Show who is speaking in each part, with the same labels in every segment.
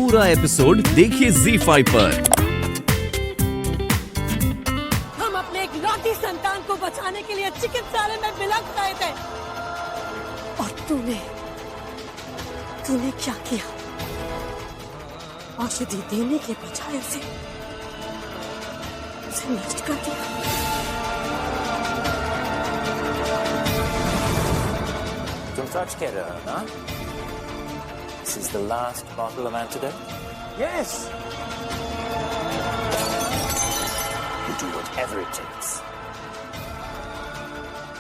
Speaker 1: पूरा एपिसोड देखिए ZEE5 पर।
Speaker 2: हम अपने एक लौटी संतान को बचाने के लिए चिकित्सालय में बिलख रहे थे और तूने क्या किया? औषधि देने के बजाय उसे नष्ट कर दिया।
Speaker 3: तुम सच कह रहे हो ना? This is the last bottle of antidote?
Speaker 4: Yes.
Speaker 3: You do whatever it takes.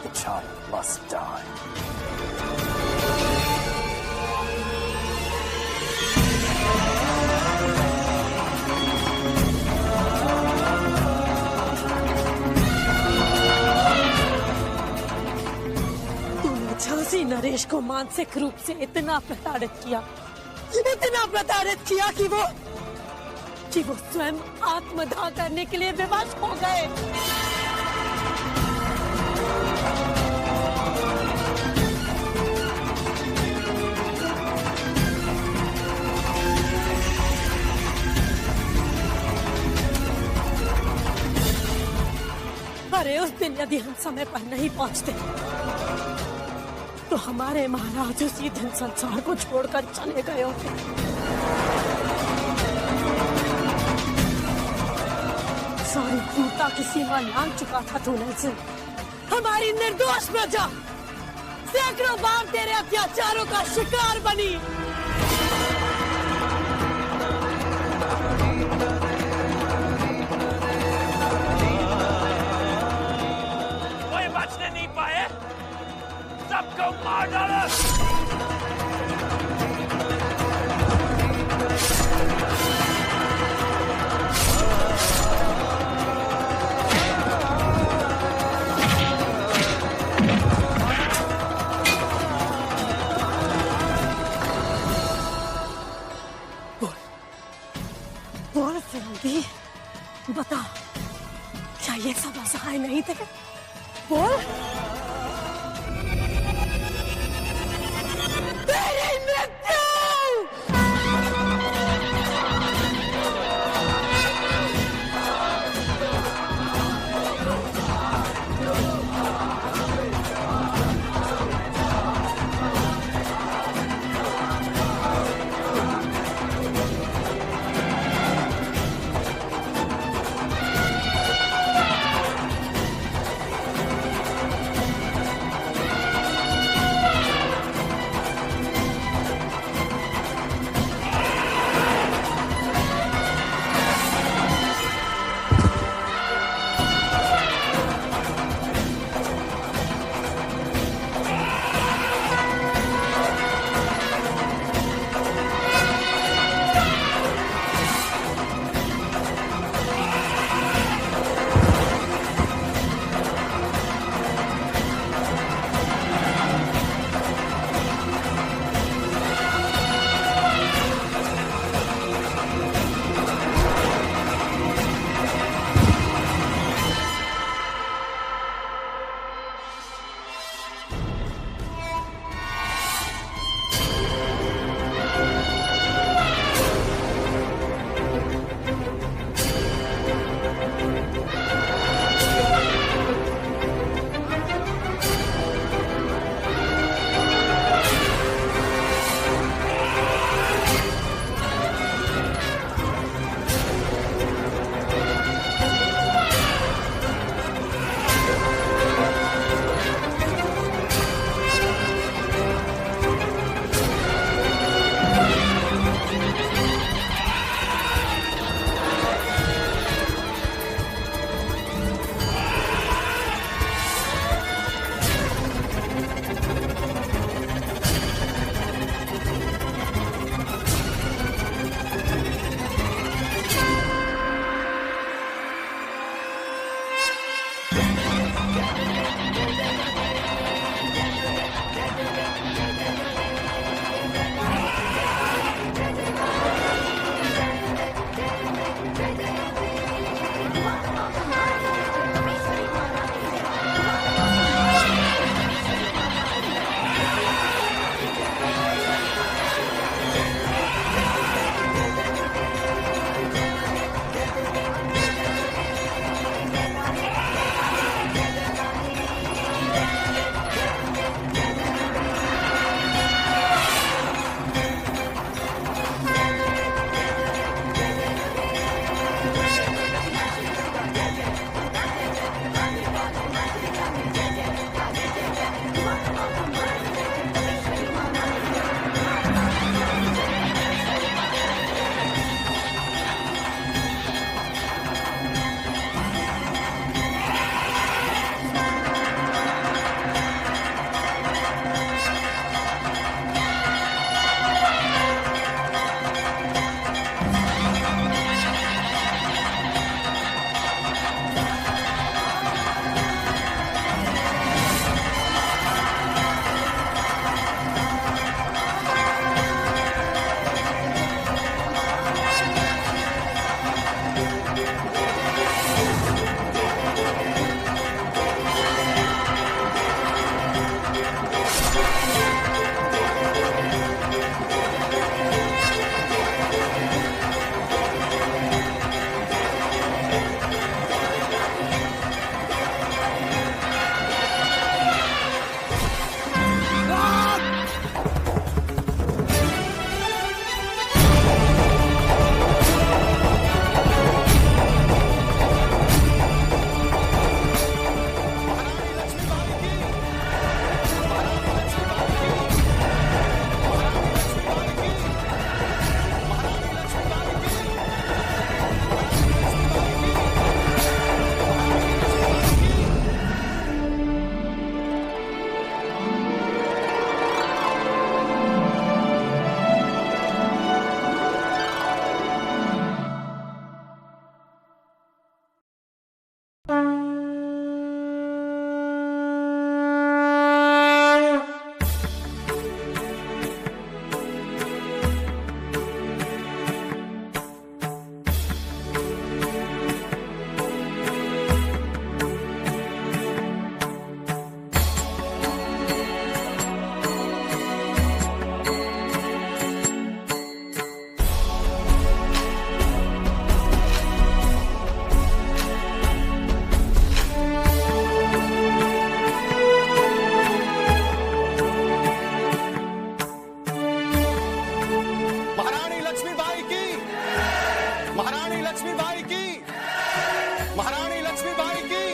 Speaker 3: The child must die.
Speaker 2: Jhansi Naresh को मानसिक रूप से इतना प्रताड़ित किया कि वो स्वयं आत्मदाह करने के लिए विवश हो गए। अरे उस दिन यदि हम समय पर नहीं पहुंचते तो हमारे महाराज उसी दिन संसार को छोड़कर चले गए होते। सारी क्रूरता की सीमा लांघ चुका था तूने से। हमारी निर्दोष प्रजा सैकड़ों बार तेरे अत्याचारों का शिकार बनी।
Speaker 4: कोई बचने नहीं पाए, सबको मार डालो।
Speaker 2: बोल फिरंगी, बता क्या ये सब असहाय नहीं थे? बोल।
Speaker 5: महारानी लक्ष्मीबाई की, महारानी लक्ष्मीबाई की, महारानी लक्ष्मीबाई की।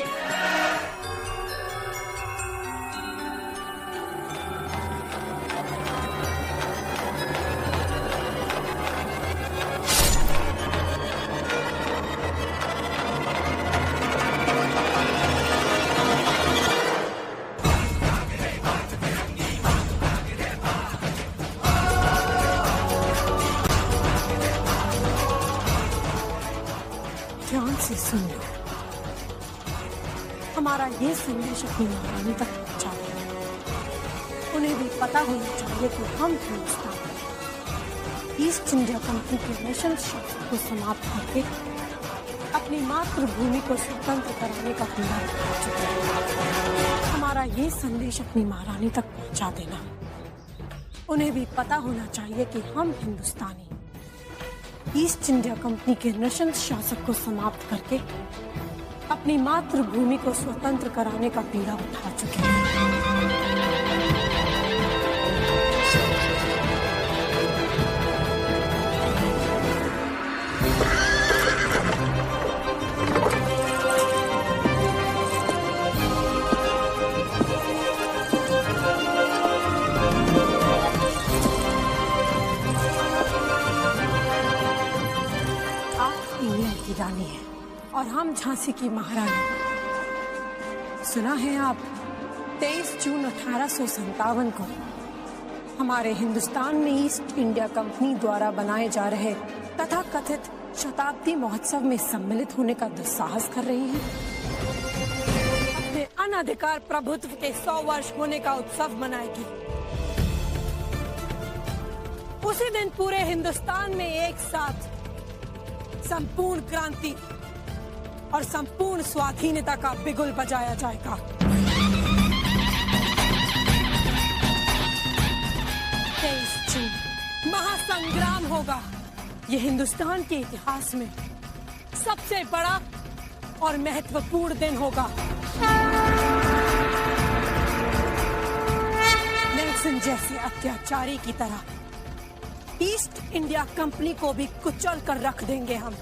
Speaker 2: ध्यान से सुन लो। हमारा ये संदेश अपनी महारानी तक पहुंचा दो। उन्हें भी पता होना चाहिए कि हम हिंदुस्तान ईस्ट इंडिया कंपनी के नेशनल शासन को समाप्त करके अपनी मातृभूमि को स्वतंत्र कराने का बीड़ा उठा चुके हैं। हमारा ये संदेश अपनी महारानी तक पहुंचा देना। उन्हें भी पता होना चाहिए कि हम हिंदुस्तानी ईस्ट इंडिया कंपनी के नशल शासक को समाप्त करके अपनी मातृभूमि को स्वतंत्र कराने का बीड़ा उठा चुके हैं। रानी है और हम झांसी की महारानी। सुना है आप 23 जून 1857 को हमारे हिंदुस्तान में ईस्ट इंडिया कंपनी द्वारा बनाए जा रहे तथा कथित शताब्दी महोत्सव में सम्मिलित होने का दुस्साहस कर रही हैं। अपने अनाधिकार प्रभुत्व के 100 वर्ष होने का उत्सव मनाएगी। उसी दिन पूरे हिंदुस्तान में एक साथ संपूर्ण क्रांति और संपूर्ण स्वाधीनता का बिगुल बजाया जाएगा। 23 जून महासंग्राम होगा। ये हिंदुस्तान के इतिहास में सबसे बड़ा और महत्वपूर्ण दिन होगा। नेल्सन जैसे अत्याचारी की तरह ईस्ट इंडिया कंपनी को भी कुचल कर रख देंगे हम।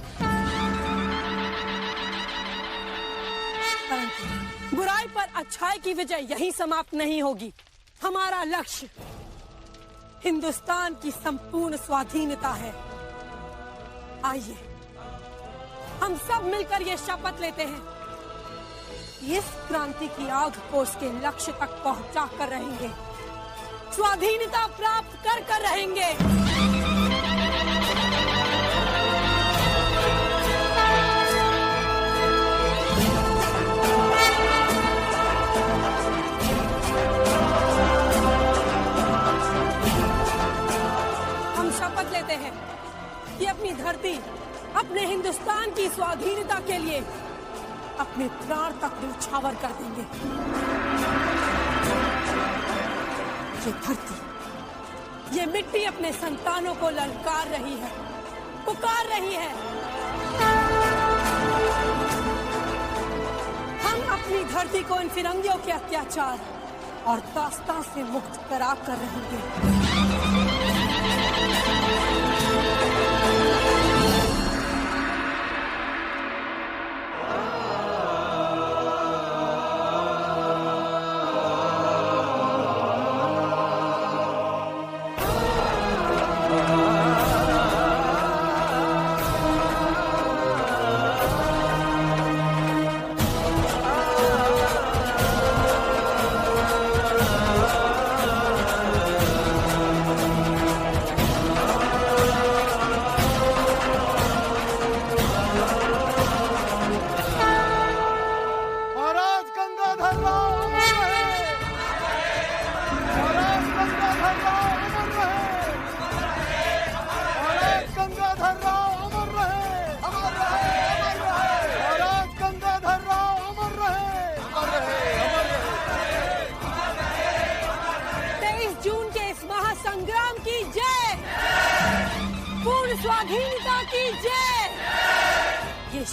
Speaker 2: परंतु बुराई पर अच्छाई की विजय यहीं समाप्त नहीं होगी। हमारा लक्ष्य हिंदुस्तान की संपूर्ण स्वाधीनता है। आइए हम सब मिलकर ये शपथ लेते हैं। इस क्रांति की आग को उसके लक्ष्य तक पहुंचा कर रहेंगे। स्वाधीनता प्राप्त कर रहेंगे। हम शपथ लेते हैं कि अपनी धरती, अपने हिंदुस्तान की स्वाधीनता के लिए अपने प्राण तक न्यौछावर कर देंगे। ये धरती, ये मिट्टी अपने संतानों को ललकार रही है, पुकार रही है। हम अपनी धरती को इन फिरंगियों के अत्याचार और दास्तां से मुक्त करा कर रहेंगे।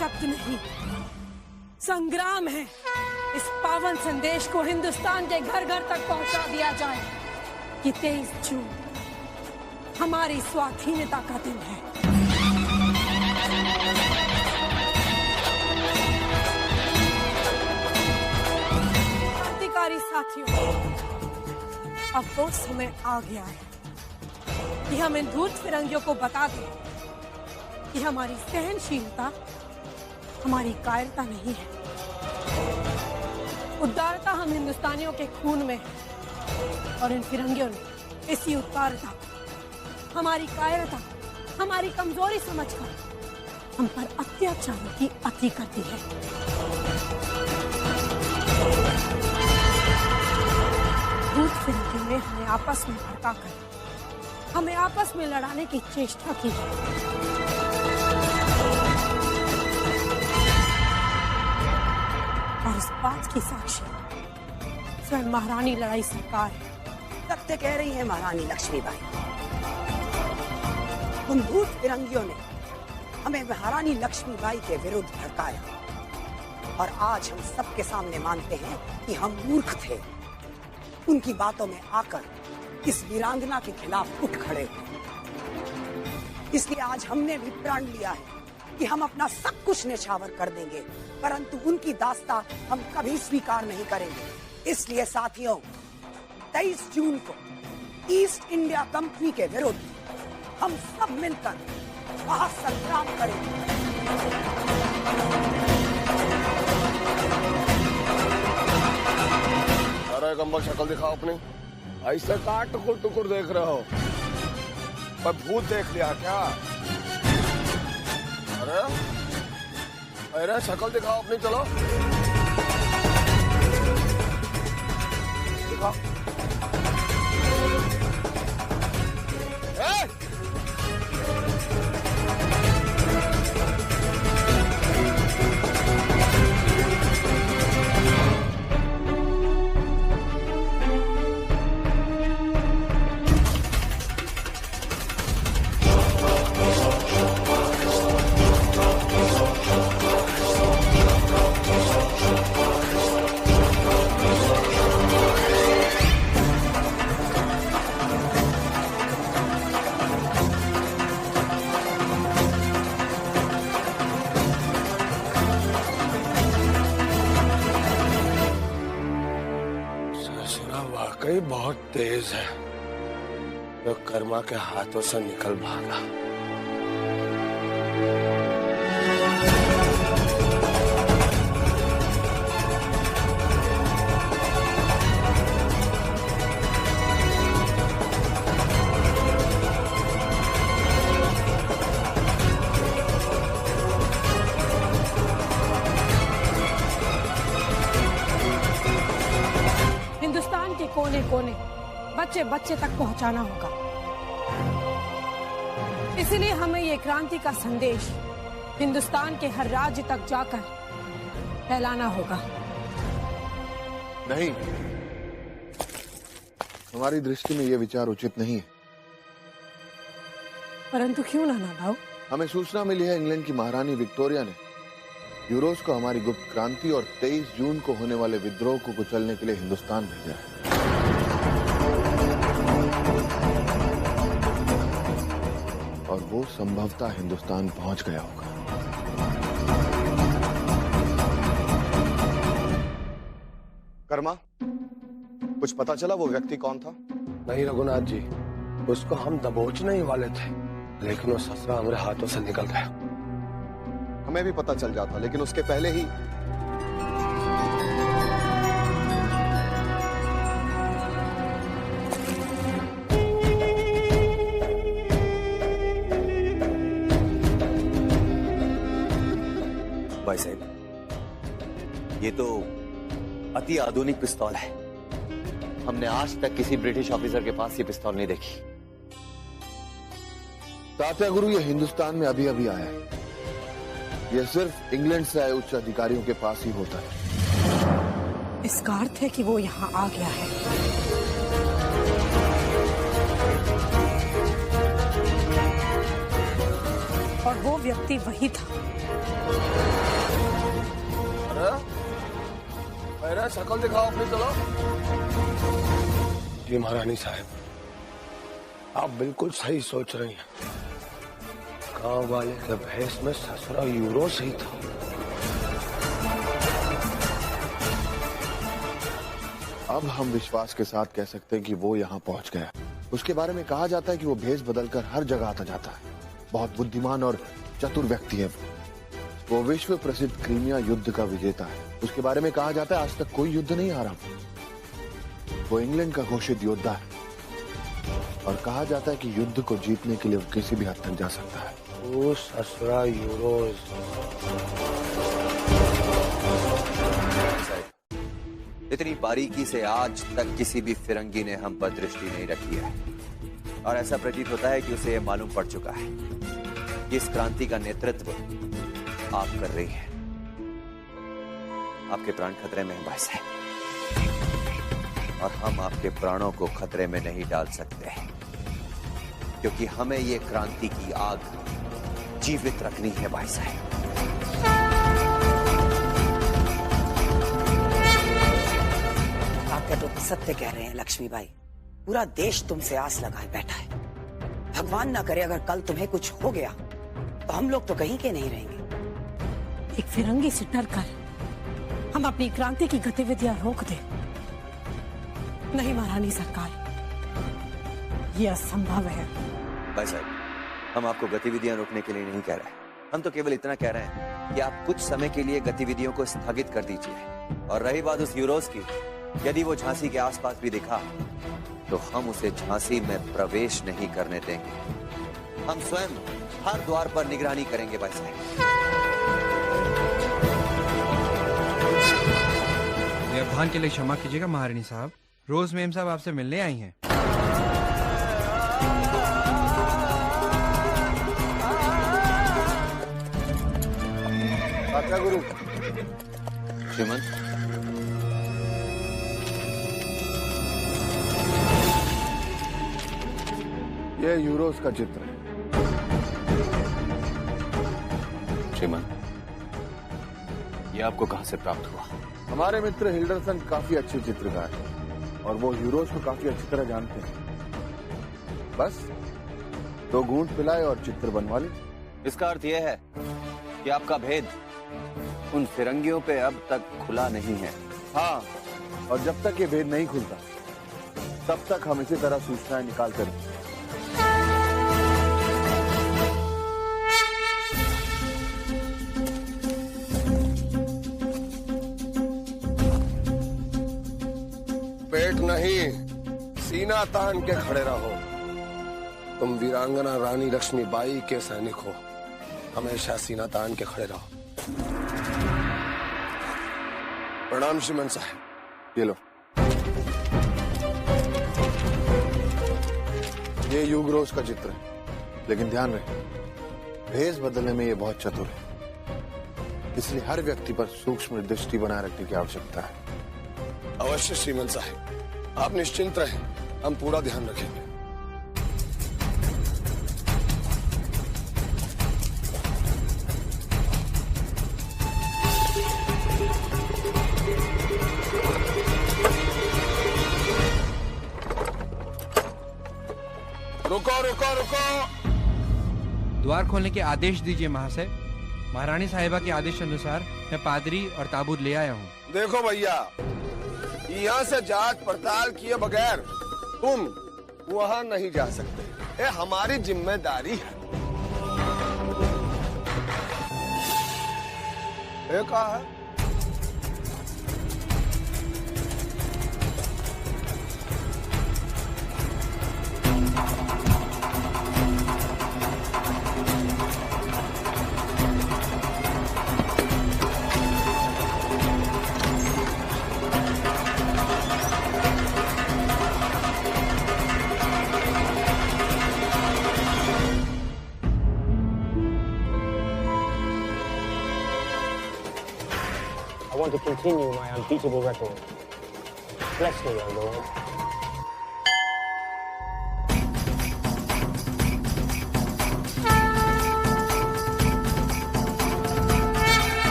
Speaker 2: शब्द नहीं, संग्राम है। इस पावन संदेश को हिंदुस्तान के घर घर तक पहुंचा दिया जाए कि 23 जून हमारी स्वाधीनता का दिन है। क्रांतिकारी साथियों, अब वो समय आ गया है कि हम इन धूर्त फिरंगियों को बता दें कि हमारी सहनशीलता हमारी कायरता नहीं है। उदारता हम हिंदुस्तानियों के खून में है और इन फिरंगियों ने इसी उदारता, हमारी कायरता, हमारी कमजोरी समझकर हम पर अत्याचारों की अति करती है। धूर्त फिरंगियों ने हमें आपस में भड़का कर हमें आपस में लड़ाने की चेष्टा की है। और इस बात की साक्षी स्वयं महारानी लड़ाई सरकार है।
Speaker 6: सत्य कह रही है महारानी लक्ष्मीबाई। उन भूत फिरंगियों ने हमें महारानी लक्ष्मीबाई के विरुद्ध भड़काया और आज हम सबके सामने मानते हैं कि हम मूर्ख थे। उनकी बातों में आकर इस वीरांगना के खिलाफ उठ खड़े हुए। इसलिए आज हमने भी प्रण लिया है कि हम अपना सब कुछ न्यौछावर कर देंगे, परंतु उनकी दास्तां हम कभी स्वीकार नहीं करेंगे। इसलिए साथियों, 23 जून को ईस्ट इंडिया कंपनी के विरुद्ध हम सब मिलकर महासंग्राम करेंगे।
Speaker 5: अरे गंबर, शक्ल दिखाओ अपनी। ऐसे कहाँ टुकुर टुकुर देख रहे हो? पर भूत देख लिया क्या? अरे शक्ल दिखाओ अपनी, चलो दिखाओ। वाकई बहुत तेज है, तो कर्मा के हाथों से निकल भागा।
Speaker 2: हिंदुस्तान के कोने कोने, बच्चे बच्चे तक पहुंचाना होगा। इसलिए हमें ये क्रांति का संदेश हिंदुस्तान के हर राज्य तक जाकर फैलाना होगा।
Speaker 7: नहीं, हमारी दृष्टि में ये विचार उचित नहीं है।
Speaker 2: परंतु क्यों नाना भाऊ?
Speaker 7: हमें सूचना मिली है इंग्लैंड की महारानी विक्टोरिया ने यूरोस को हमारी गुप्त क्रांति और 23 जून को होने वाले विद्रोह को कुचलने के लिए हिंदुस्तान भेजा है। और वो संभवतः हिंदुस्तान पहुंच गया होगा।
Speaker 5: कर्मा, कुछ पता चला वो व्यक्ति कौन था?
Speaker 8: नहीं रघुनाथ जी, उसको हम दबोचने ही वाले थे, लेकिन वो ससुरा हमारे हाथों से निकल गया।
Speaker 5: हमें भी पता चल जाता, लेकिन उसके पहले ही
Speaker 9: भाई साहब, ये तो अति आधुनिक पिस्तौल है। हमने आज तक किसी ब्रिटिश ऑफिसर के पास ये पिस्तौल नहीं देखी।
Speaker 7: तात्या गुरु, ये हिंदुस्तान में अभी अभी आया है। यह सिर्फ इंग्लैंड से आए उच्च अधिकारियों के पास ही होता है।
Speaker 2: इसका अर्थ है कि वो यहाँ आ गया है। और वो व्यक्ति वही था।
Speaker 5: अरे शक्ल दिखाओ अपनी, चलो। जी महारानी साहब, आप बिल्कुल सही सोच रही हैं। गांव वाले के भेष में ससुरा यूरोस ही था।
Speaker 7: अब हम विश्वास के साथ कह सकते हैं कि वो यहाँ पहुंच गया। उसके बारे में कहा जाता है कि वो भेष बदलकर हर जगह आता जाता है। बहुत बुद्धिमान और चतुर व्यक्ति है वो विश्व प्रसिद्ध क्रीमिया युद्ध का विजेता है। उसके बारे में कहा जाता है आज तक कोई युद्ध नहीं हारा। वो इंग्लैंड का घोषित योद्धा है और कहा जाता है कि युद्ध को जीतने के लिए वो किसी भी हद तक जा सकता है।
Speaker 5: वो ससुरा यूरोस।
Speaker 9: इतनी बारीकी से आज तक किसी भी फिरंगी ने हम पर दृष्टि नहीं रखी है और ऐसा प्रतीत होता है कि उसे यह मालूम पड़ चुका है कि इस क्रांति का नेतृत्व आप कर रही हैं। आपके प्राण खतरे में हैं भाई साहब और हम आपके प्राणों को खतरे में नहीं डाल सकते क्योंकि हमें ये क्रांति की आग जीवित रखनी है भाई साहब।
Speaker 6: तो सत्य कह रहे हैं लक्ष्मीबाई। पूरा देश तुमसे आस लगाए बैठा है। भगवान ना करे अगर कल तुम्हें कुछ हो गया तो हम लोग तो कहीं के नहीं रहेंगे।
Speaker 2: एक फिरंगी से डरकर हम अपनी क्रांति की गतिविधियां रोक दें? नहीं महारानी सरकार, यह असंभव है।
Speaker 9: भाई साहब, हम आपको गतिविधियां रोकने के लिए नहीं कह रहे। हम तो केवल इतना कह रहे हैं कि आप कुछ समय के लिए गतिविधियों को स्थगित कर दीजिए। और रही बात उस यूरोस की, यदि वो झांसी के आसपास भी दिखा तो हम उसे झांसी में प्रवेश नहीं करने देंगे। हम स्वयं हर द्वार पर निगरानी करेंगे भाई साहब।
Speaker 10: व्यवधान के लिए क्षमा कीजिएगा महारानी साहब। रोज मेम साहब आपसे मिलने आई हैं।
Speaker 5: अच्छा गुरु।
Speaker 9: श्रीमंत,
Speaker 7: ये यूरोस का चित्र है।
Speaker 9: श्रीमान, ये आपको कहां से प्राप्त हुआ?
Speaker 7: हमारे मित्र हिल्डरसन काफी अच्छे चित्रकार हैं और वो यूरोस को काफी अच्छी तरह जानते हैं। बस 2 घूंट पिलाए और चित्र बनवा ले।
Speaker 9: इसका अर्थ यह है कि आपका भेद उन फिरंगियों पे अब तक खुला नहीं है।
Speaker 7: हाँ, और जब तक ये भेद नहीं खुलता तब तक हम इसी तरह सूचनाएं निकालते रहेंगे।
Speaker 5: पेट नहीं, सीना तान के खड़े रहो। तुम वीरांगना रानी लक्ष्मीबाई के सैनिक हो। हमेशा सीना तान के खड़े रहो। प्रणाम श्रीमंत साहब।
Speaker 7: ये लो, ये यूरोस का चित्र है, लेकिन ध्यान रहे भेष बदलने में ये बहुत चतुर है, इसलिए हर व्यक्ति पर सूक्ष्म दृष्टि बनाए रखने की आवश्यकता है।
Speaker 5: अवश्य श्रीमंत साहब, आप निश्चिंत रहें, हम पूरा ध्यान रखेंगे। रुको रुको रुको।
Speaker 10: द्वार खोलने के आदेश दीजिए महाशय। महारानी साहिबा के आदेश अनुसार मैं पादरी और ताबूत ले आया हूँ।
Speaker 5: देखो भैया, यहाँ से जांच पड़ताल किए बगैर तुम वहाँ नहीं जा सकते। ये हमारी जिम्मेदारी है। ये कहा है?
Speaker 11: I want to continue my unbeatable record. Bless me, O Lord.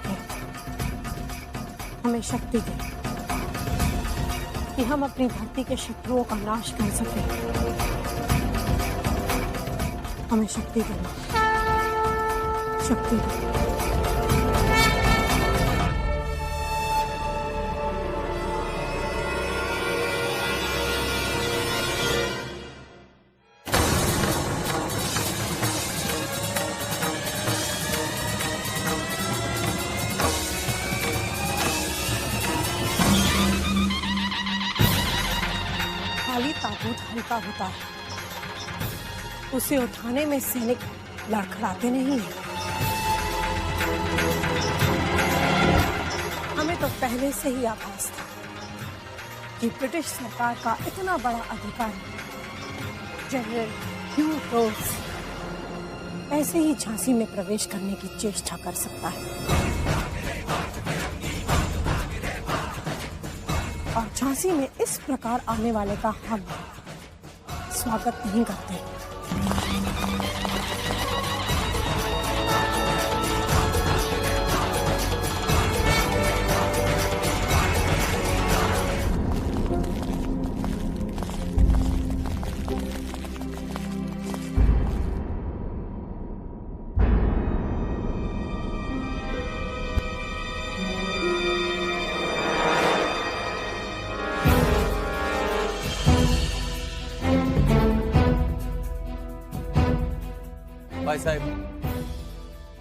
Speaker 2: करके हमें शक्ति दे कि हम अपनी धरती के शत्रुओं का नाश कर सकें। हमें शक्ति देना, शक्ति दे। ताबूत हल्का होता है, उसे उठाने में सैनिक लड़खड़ाते नहीं हैं। हमें तो पहले से ही आभास था कि ब्रिटिश सरकार का इतना बड़ा अधिकारी जनरल ह्यू रोज ऐसे ही झांसी में प्रवेश करने की चेष्टा कर सकता है और झांसी में इस प्रकार आने वाले का हम स्वागत नहीं करते।
Speaker 9: भाई साहब,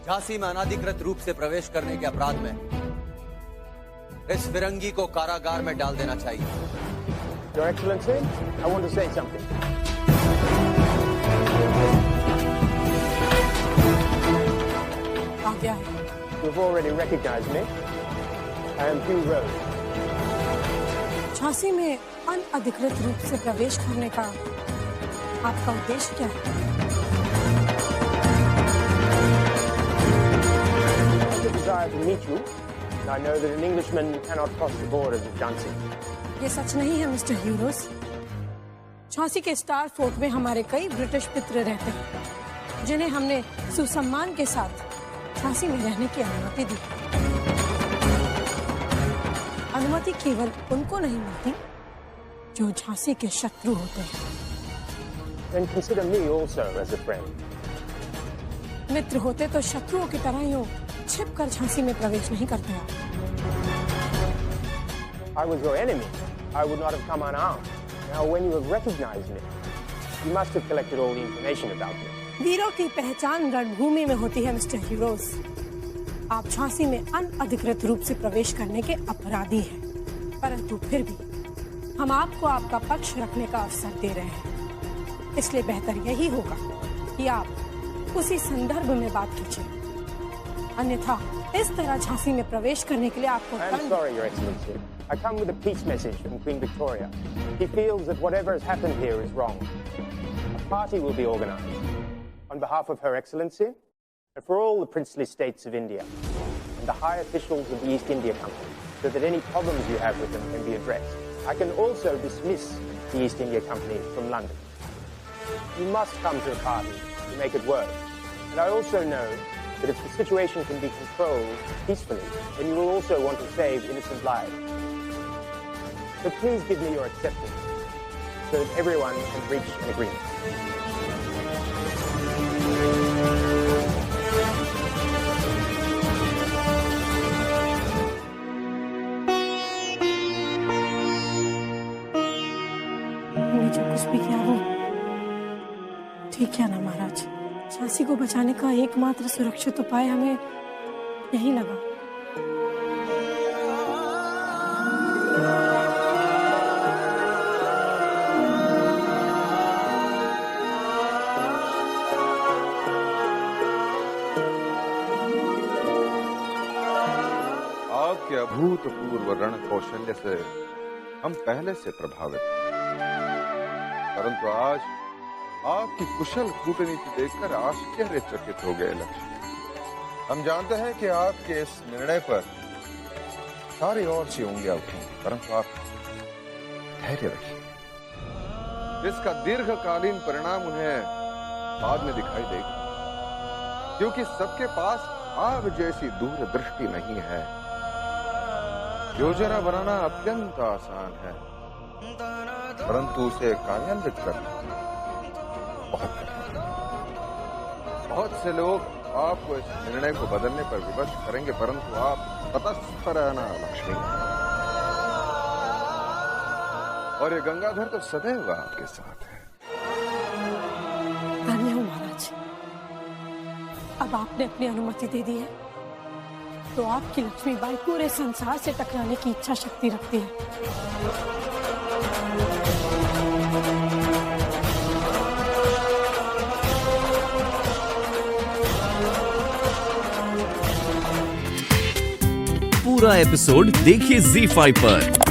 Speaker 9: झांसी में अनाधिकृत रूप से प्रवेश करने के अपराध में इस फिरंगी को कारागार में डाल देना चाहिए।
Speaker 11: Your Excellency, I want to say something.
Speaker 2: क्या है?
Speaker 11: You've already recognized me. I am Hugh Rose.
Speaker 2: Jhansi में अनअधिकृत रूप से प्रवेश करने का आपका उद्देश्य क्या है?
Speaker 11: I desire to meet you. I know that an Englishman cannot cross the borders of Jhansi.
Speaker 2: ये सच नहीं है मिस्टर ह्यूरोस। झांसी के स्टार फोर्ट में हमारे कई ब्रिटिश मित्र रहते हैं जिन्हें हमने सुसम्मान के साथ झांसी में रहने की अनुमति दी। अनुमति केवल उनको नहीं मिलती जो झांसी के शत्रु होते हैं।
Speaker 11: Then consider me also as a friend.
Speaker 2: मित्र होते तो शत्रुओं की तरह यूं छिप कर झांसी में प्रवेश नहीं करते हैं।
Speaker 11: I was your enemy. I would not have come unarmed. Now, when you have recognized me, you must have collected all the information about me.
Speaker 2: वीरों की पहचान रणभूमि में होती है मिस्टर ह्यूरोस। आप झांसी में अनअधिकृत रूप से प्रवेश करने के अपराधी हैं, परंतु फिर भी हम आपको आपका पक्ष रखने का अवसर दे रहे हैं। इसलिए बेहतर यही होगा कि आप उसी संदर्भ में बात कीजिए, अन्यथा इस तरह झांसी में प्रवेश करने के लिए आपको
Speaker 11: I am sorry, Your Excellency. I come with a peace message from Queen Victoria. She feels that whatever has happened here is wrong. A party will be organized on behalf of Her Excellency and for all the princely states of India and the high officials of the East India Company, so that any problems you have with them can be addressed. I can also dismiss the East India Company from London. You must come to the party to make it work. And I also know that if the situation can be controlled peacefully, then you will also want to save innocent lives. So please give me your acceptance so that everyone can reach an agreement.
Speaker 2: हमने जो कुछ भी किया वो ठीक है ना महाराज? झांसी को बचाने का एकमात्र सुरक्षित उपाय हमें यही लगा।
Speaker 12: आपके अभूतपूर्व रण कौशल्य से हम पहले से प्रभावित हैं, परंतु आज आपकी कुशल कूटनीति देखकर आश्चर्यचकित हो गए लक्ष्य। हम जानते हैं कि आपके इस निर्णय पर सारी और सी उंगलियां उठेंगी, परंतु आप धैर्य रखिए। इसका दीर्घकालीन परिणाम उन्हें बाद में दिखाई देगा, क्योंकि सबके पास आग जैसी दूरदृष्टि नहीं है। योजना बनाना अत्यंत आसान है, परंतु उसे कार्यान्वित करना बहुत कठिन है। बहुत से लोग आपको इस निर्णय को बदलने पर विवश करेंगे, परंतु आप तटस्थ रहना लक्ष्मी। और ये गंगाधर तो सदैव आपके साथ है।
Speaker 2: धन्य हो महाराज। अब आपने अपनी अनुमति दे दी है तो आपकी लक्ष्मीबाई पूरे संसार से टकराने की इच्छा शक्ति रखती है।
Speaker 1: पूरा एपिसोड देखिए ZEE5 पर।